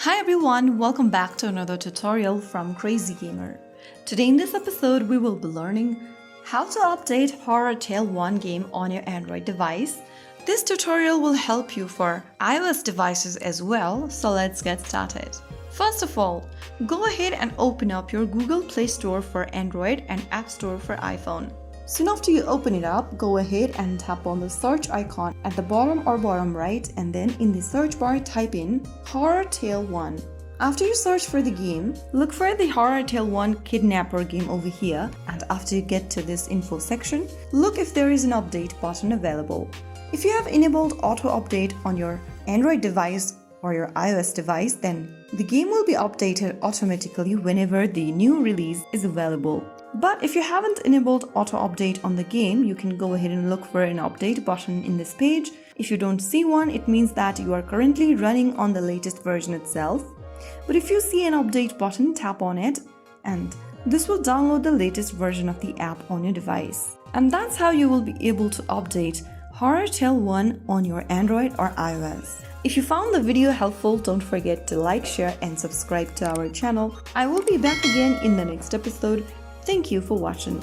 Hi everyone, welcome back to another tutorial from Crazy Gamer. Today in this episode we will be learning how to update Horror Tale 1 game on your Android device. This tutorial will help you for iOS devices as well, so let's get started. First of all, go ahead and open up your Google Play Store for Android and App Store for iPhone. Soon after you open it up, go ahead and tap on the search icon at the bottom or bottom right, and then in the search bar type in Horror Tale 1. After you search for the game, look for the Horror Tale 1 Kidnapper game over here, and after you get to this info section, look if there is an update button available. If you have enabled auto update on your Android device or your iOS device, then the game will be updated automatically whenever the new release is available. But if you haven't enabled auto update on the game, you can go ahead and look for an update button in this page. If you don't see one, it means that you are currently running on the latest version itself. But if you see an update button, tap on it, and this will download the latest version of the app on your device. And that's how you will be able to update Horror Tale 1 on your Android or iOS. If you found the video helpful, don't forget to like, share, and subscribe to our channel. I will be back again in the next episode. Thank you for watching.